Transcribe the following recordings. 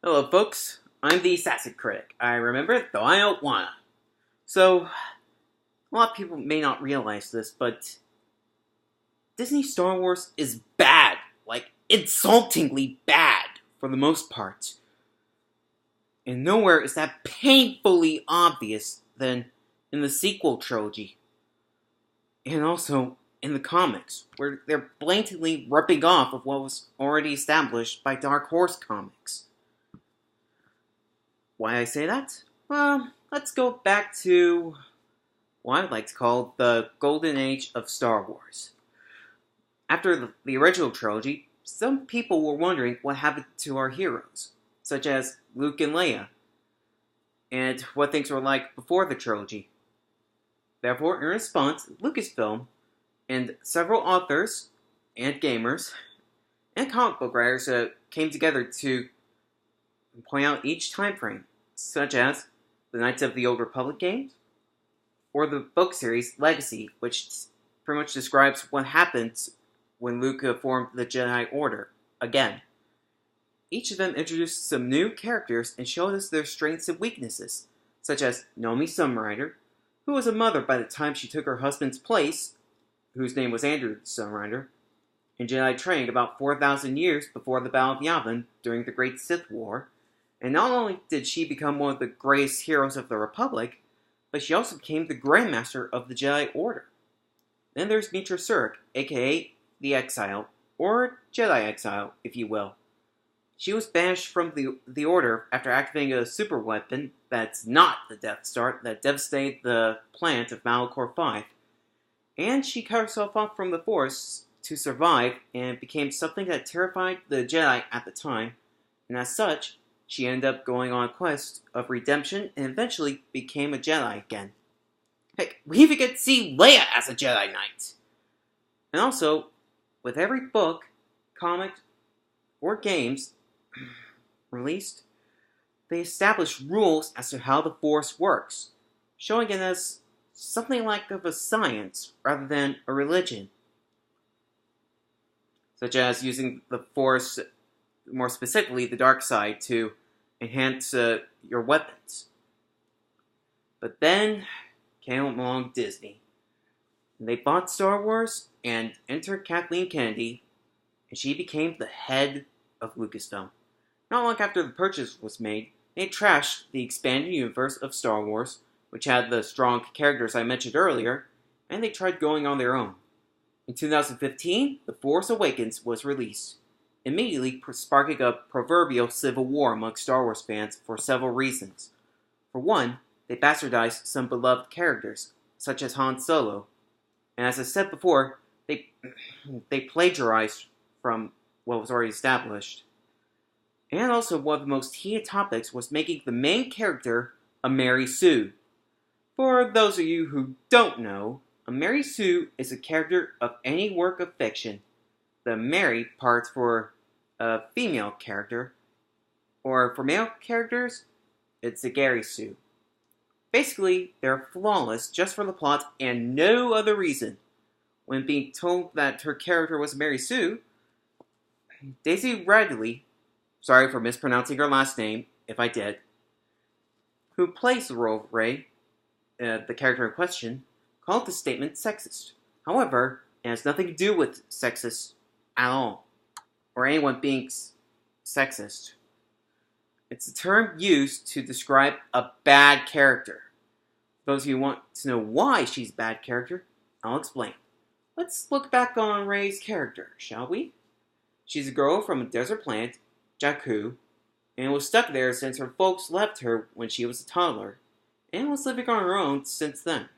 Hello, folks. I'm the Sassy Critic. I remember it, though I don't wanna. So, a lot of people may not realize this, but Disney Star Wars is bad. Like, insultingly bad, for the most part. And nowhere is that painfully obvious than in the sequel trilogy. And also in the comics, where they're blatantly ripping off of what was already established by Dark Horse Comics. Why I say that? Well, let's go back to what I'd like to call the golden age of Star Wars. After the original trilogy, some people were wondering what happened to our heroes, such as Luke and Leia, and what things were like before the trilogy. Therefore, in response, Lucasfilm and several authors and gamers and comic book writers came together to point out each time frame, such as the Knights of the Old Republic games, or the book series Legacy, which pretty much describes what happens when Luke formed the Jedi Order again. Each of them introduced some new characters and showed us their strengths and weaknesses, such as Nomi Sunrider, who was a mother by the time she took her husband's place, whose name was Andrew Sunrider, in Jedi training about 4,000 years before the Battle of Yavin during the Great Sith War. And not only did she become one of the greatest heroes of the Republic, but she also became the Grandmaster of the Jedi Order. Then there's Mitra Surik, aka the Exile, or Jedi Exile, if you will. She was banished from the Order after activating a super weapon that's not the Death Star that devastated the planet of Malachor 5. And she cut herself off from the Force to survive and became something that terrified the Jedi at the time, and as such, she ended up going on a quest of redemption and eventually became a Jedi again. Heck, we even get to see Leia as a Jedi Knight! And also, with every book, comic, or games released, they establish rules as to how the Force works, showing it as something like of a science rather than a religion. Such as using the Force, more specifically the dark side, to enhance your weapons. But then came along Disney. And they bought Star Wars and entered Kathleen Kennedy, and she became the head of Lucasfilm. Not long after the purchase was made, they trashed the expanded universe of Star Wars, which had the strong characters I mentioned earlier, and they tried going on their own. In 2015, The Force Awakens was released, immediately sparking a proverbial civil war among Star Wars fans for several reasons. For one, they bastardized some beloved characters, such as Han Solo, and as I said before, they plagiarized from what was already established. And also, one of the most heated topics was making the main character a Mary Sue. For those of you who don't know, a Mary Sue is a character of any work of fiction. The Mary part's for a female character, or for male characters, it's a Gary Sue. Basically, they're flawless just for the plot and no other reason. When being told that her character was Mary Sue, Daisy Ridley, sorry for mispronouncing her last name, if I did, who plays the role of Rey, the character in question, called the statement sexist. However, it has nothing to do with sexist at all, or anyone being sexist. It's a term used to describe a bad character. For those of you who want to know why she's a bad character, I'll explain. Let's look back on Rey's character, shall we? She's a girl from a desert planet, Jakku, and was stuck there since her folks left her when she was a toddler, and was living on her own since then.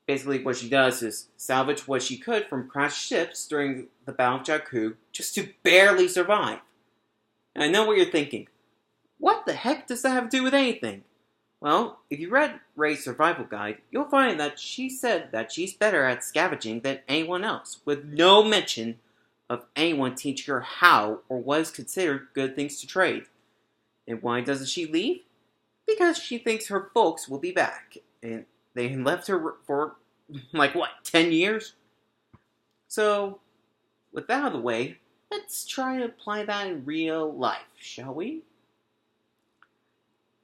Basically, what she does is salvage what she could from crashed ships during the Battle of Jakku just to barely survive. And I know what you're thinking. What the heck does that have to do with anything? Well, if you read Rey's survival guide, you'll find that she said that she's better at scavenging than anyone else, with no mention of anyone teaching her how or what is considered good things to trade. And why doesn't she leave? Because she thinks her folks will be back, and they left her for, 10 years? So, with that out of the way, let's try to apply that in real life, shall we?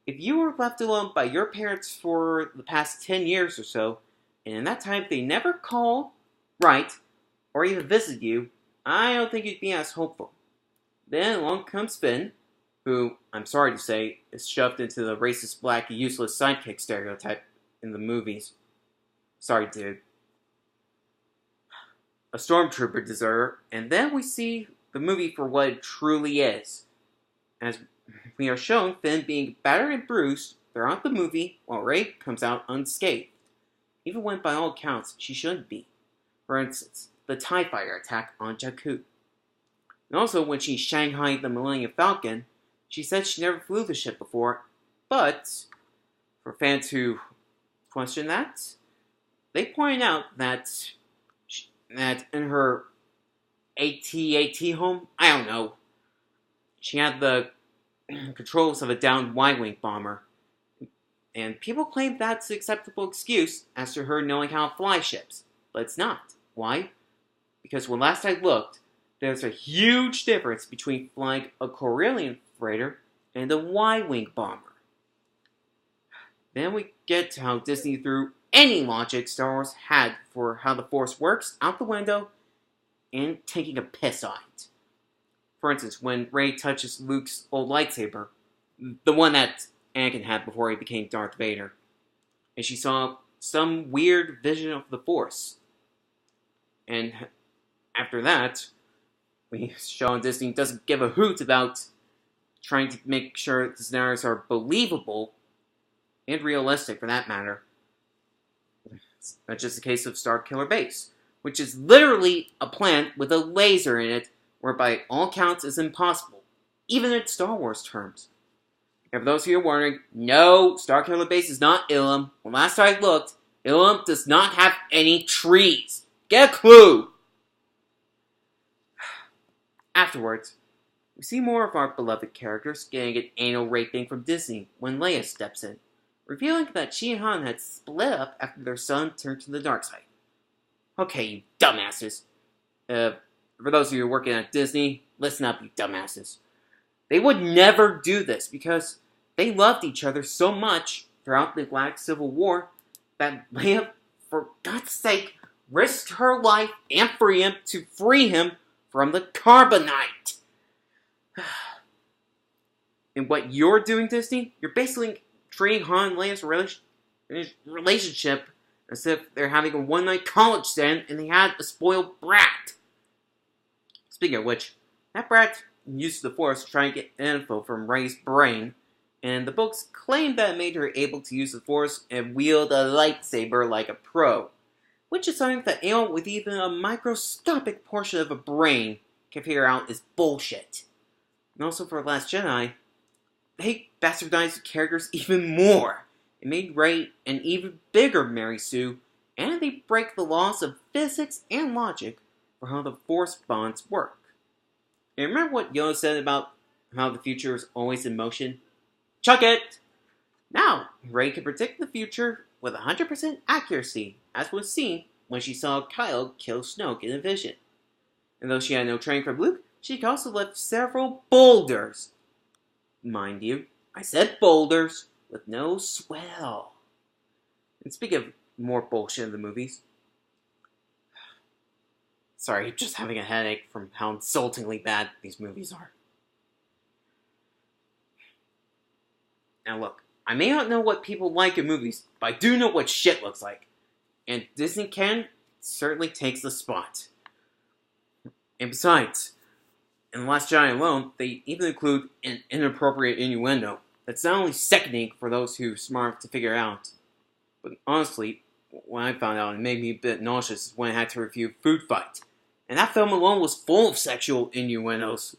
If you were left alone by your parents for the past 10 years or so, and in that time they never call, write, or even visit you, I don't think you'd be as hopeful. Then along comes Finn, who, I'm sorry to say, is shoved into the racist black useless sidekick stereotype in the movies. Sorry, dude. A stormtrooper deserter, and then we see the movie for what it truly is. As we are shown Finn being battered and bruised throughout the movie, while Rey comes out unscathed, even when by all accounts she shouldn't be. For instance, the TIE Fighter attack on Jakku. And also when she shanghaied the Millennium Falcon, she said she never flew the ship before, but for fans who question that, they point out that in her AT-AT home, I don't know, she had the controls of a downed Y-wing bomber. And people claim that's an acceptable excuse as to her knowing how to fly ships. But it's not. Why? Because when last I looked, there's a huge difference between flying a Corellian freighter and a Y-wing bomber. Then we get to how Disney threw any logic Star Wars had for how the Force works out the window and taking a piss on it. For instance, when Rey touches Luke's old lightsaber, the one that Anakin had before he became Darth Vader, and she saw some weird vision of the Force. And after that, we show Disney doesn't give a hoot about trying to make sure the scenarios are believable and realistic, for that matter. That's just the case of Starkiller Base, which is literally a planet with a laser in it, where by all counts is impossible, even in Star Wars terms. And for those of you wondering, no, Starkiller Base is not Ilum. When last I looked, Ilum does not have any trees. Get a clue! Afterwards, we see more of our beloved characters getting an anal raping from Disney when Leia steps in, revealing that she and Han had split up after their son turned to the dark side. Okay, you dumbasses. For those of you working at Disney, listen up, you dumbasses. They would never do this because they loved each other so much throughout the Galactic Civil War that Leia, for God's sake, risked her life and freedom to free him from the carbonite. And what you're doing, Disney, you're basically treating Han and Leia's relationship as if they're having a one-night college stand and they had a spoiled brat. Speaking of which, that brat used the Force to try and get info from Rey's brain, and the books claim that it made her able to use the Force and wield a lightsaber like a pro, which is something that anyone with even a microscopic portion of a brain can figure out is bullshit. And also for Last Jedi, they bastardized the characters even more. It made Rey an even bigger Mary Sue, and they break the laws of physics and logic for how the Force bonds work. And remember what Yoda said about how the future is always in motion? Chuck it! Now, Rey can predict the future with 100% accuracy, as was seen when she saw Kylo kill Snoke in a vision. And though she had no training from Luke, she could also lift several boulders. Mind you, I said boulders, with no swell. And speaking of more bullshit in the movies, sorry, just having a headache from how insultingly bad these movies are. Now look, I may not know what people like in movies, but I do know what shit looks like. And Disney Canon certainly takes the spot. And besides, in The Last Jedi alone, they even include an inappropriate innuendo that's not only sickening for those who are smart to figure out, but honestly, when I found out, it made me a bit nauseous when I had to review Food Fight. And that film alone was full of sexual innuendos.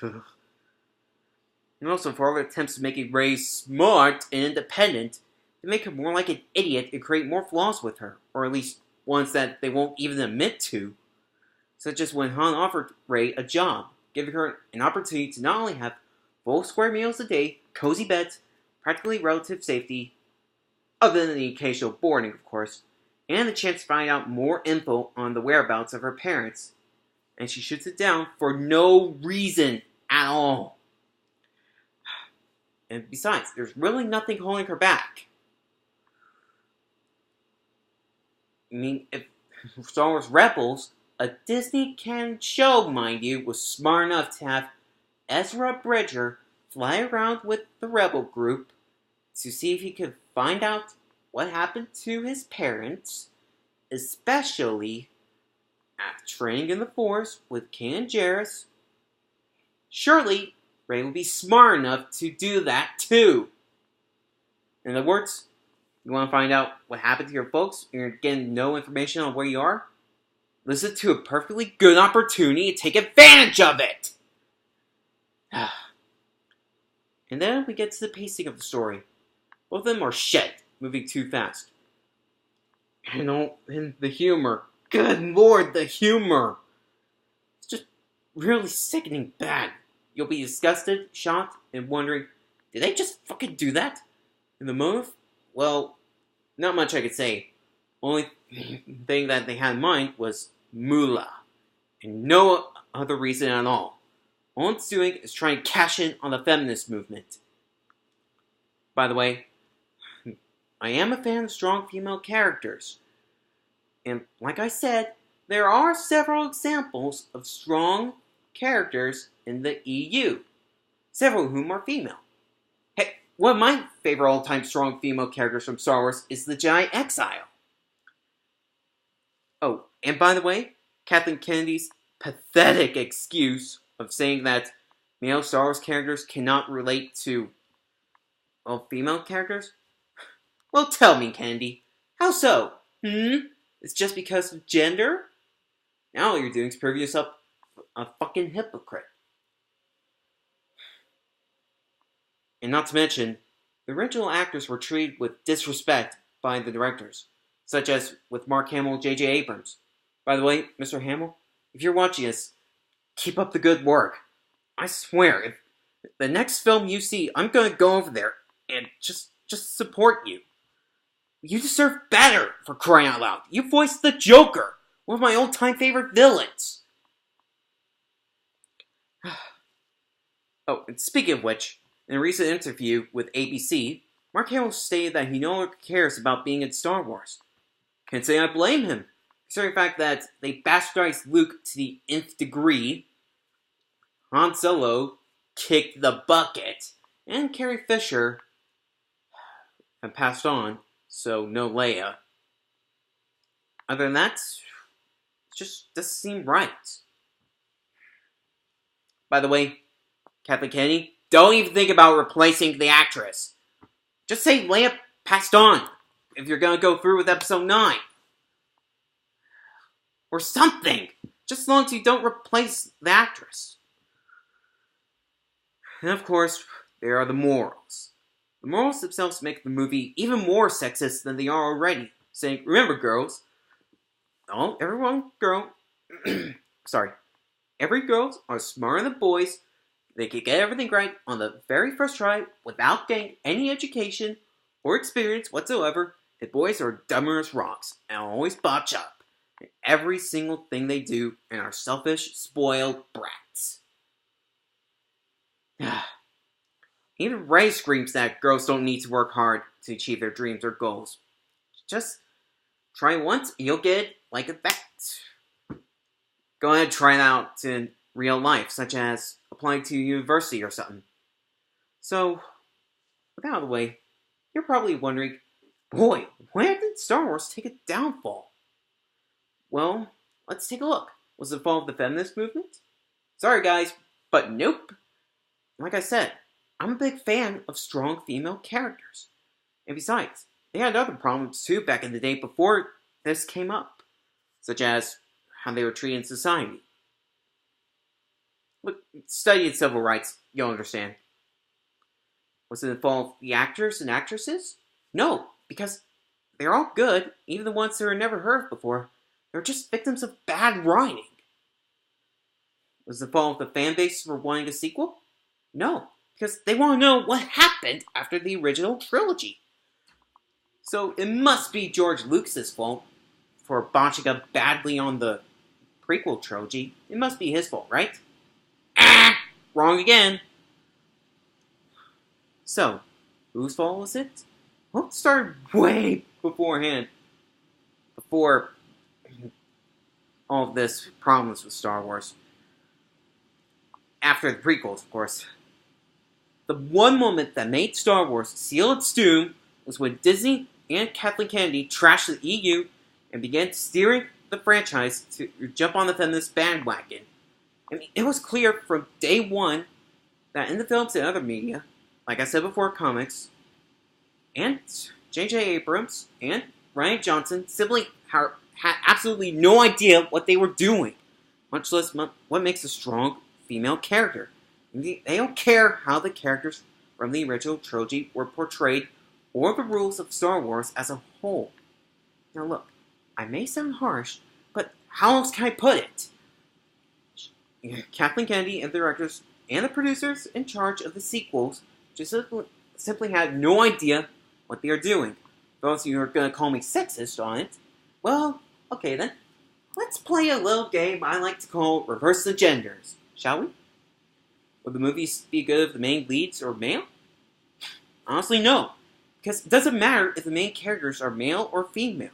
And also for all their attempts to make Rey smart and independent, they make her more like an idiot and create more flaws with her, or at least ones that they won't even admit to. Such as when Han offered Rey a job, giving her an opportunity to not only have full square meals a day, cozy beds, practically relative safety, other than the occasional boarding, of course, and the chance to find out more info on the whereabouts of her parents. and she shoots it down for no reason at all. And besides, there's really nothing holding her back. I mean, if Star Wars Rebels, a Disney Canon show, mind you, was smart enough to have Ezra Bridger fly around with the rebel group to see if he could find out what happened to his parents, especially after training in the Force with Kanan Jarrus. Surely, Rey would be smart enough to do that too. In other words, you want to find out what happened to your folks and you're getting no information on where you are? Listen to a perfectly good opportunity to take advantage of it! And then we get to the pacing of the story. Both of them are shit, moving too fast. And the humor. Good lord, the humor! It's just really sickening bad. You'll be disgusted, shocked, and wondering, did they just fucking do that? In the motive? Well, not much I could say. Only thing that they had in mind was moolah. And no other reason at all. All it's doing is trying to cash in on the feminist movement. By the way, I am a fan of strong female characters. And like I said, there are several examples of strong characters in the EU. Several of whom are female. Hey, one of my favorite all-time strong female characters from Star Wars is the Jedi Exile. Oh, and by the way, Kathleen Kennedy's pathetic excuse of saying that male Star Wars characters cannot relate to, well, female characters? Well, tell me, Kennedy, how so? It's just because of gender? Now all you're doing is prove yourself a fucking hypocrite. And not to mention, the original actors were treated with disrespect by the directors, such as with Mark Hamill and J.J. Abrams. By the way, Mr. Hamill, if you're watching this, keep up the good work. I swear, if the next film you see, I'm gonna go over there and just support you. You deserve better, for crying out loud. You voiced the Joker, one of my all-time favorite villains. Oh, and speaking of which, in a recent interview with ABC, Mark Hamill stated that he no longer cares about being in Star Wars. Can't say I blame him, considering the fact that they bastardized Luke to the nth degree, Han Solo kicked the bucket, and Carrie Fisher had passed on, so no Leia. Other than that, it just doesn't seem right. By the way, Kathleen Kennedy, don't even think about replacing the actress. Just say Leia passed on, if you're gonna go through with episode 9. Or something! Just as long as you don't replace the actress. And of course, there are the morals. The morals themselves make the movie even more sexist than they are already. Saying, remember girls, every girls are smarter than boys. They can get everything right on the very first try without getting any education or experience whatsoever. The boys are dumber as rocks and always botch up in every single thing they do and are selfish, spoiled brats. Even Rey screams that girls don't need to work hard to achieve their dreams or goals. Just try once and you'll get it like that. Go ahead and try it out in real life, such as applying to university or something. So, with that out of the way, you're probably wondering, boy, where did Star Wars take a downfall? Well, let's take a look. Was it the fall of the feminist movement? Sorry guys, but nope. Like I said, I'm a big fan of strong female characters. And besides, they had other problems too back in the day before this came up. Such as how they were treated in society. Look, studying civil rights, you'll understand. Was it the fault of the actors and actresses? No, because they're all good, even the ones that were never heard of before. They're just victims of bad writing. Was it the fault of the fan base for wanting a sequel? No, because they want to know what happened after the original trilogy. So it must be George Lucas's fault for botching up badly on the prequel trilogy, it must be his fault, right? Ah! Wrong again. So, whose fault was it? Well, it started way beforehand. Before all of this problems with Star Wars. After the prequels, of course. The one moment that made Star Wars seal its doom was when Disney and Kathleen Kennedy trashed the EU and began steering the franchise to jump on the feminist bandwagon. I mean, it was clear from day one that in the films and other media, like I said before, comics, and J.J. Abrams and Rian Johnson simply had absolutely no idea what they were doing, much less what makes a strong female character. They don't care how the characters from the original trilogy were portrayed or the rules of Star Wars as a whole. Now look, I may sound harsh, but how else can I put it? Kathleen Kennedy and the directors and the producers in charge of the sequels just simply had no idea what they are doing. Those of you who are going to call me sexist on it, well, okay then. Let's play a little game I like to call Reverse the Genders, shall we? Would the movies be good if the main leads are male? Honestly, no. Because it doesn't matter if the main characters are male or female.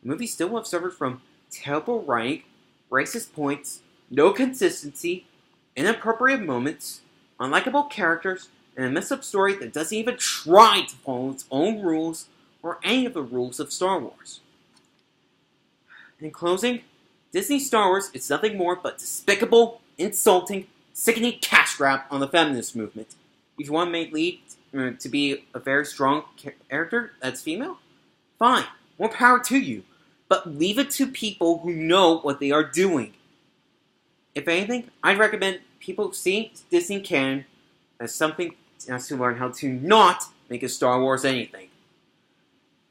The movies still have suffered from terrible writing, racist points, no consistency, inappropriate moments, unlikable characters, and a messed up story that doesn't even try to follow its own rules or any of the rules of Star Wars. In closing, Disney Star Wars is nothing more but despicable, insulting, sickening cash grab on the feminist movement. If you want to make lead to be a very strong character that's female, fine, more power to you. But leave it to people who know what they are doing. If anything, I'd recommend people see Disney Canon as something else to learn how to not make a Star Wars anything.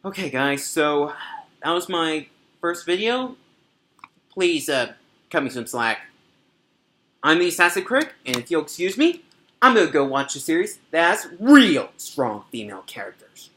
Okay guys, so that was my first video. Please cut me some slack. I'm the Assassin Critic, and if you'll excuse me, I'm gonna go watch a series that has real strong female characters.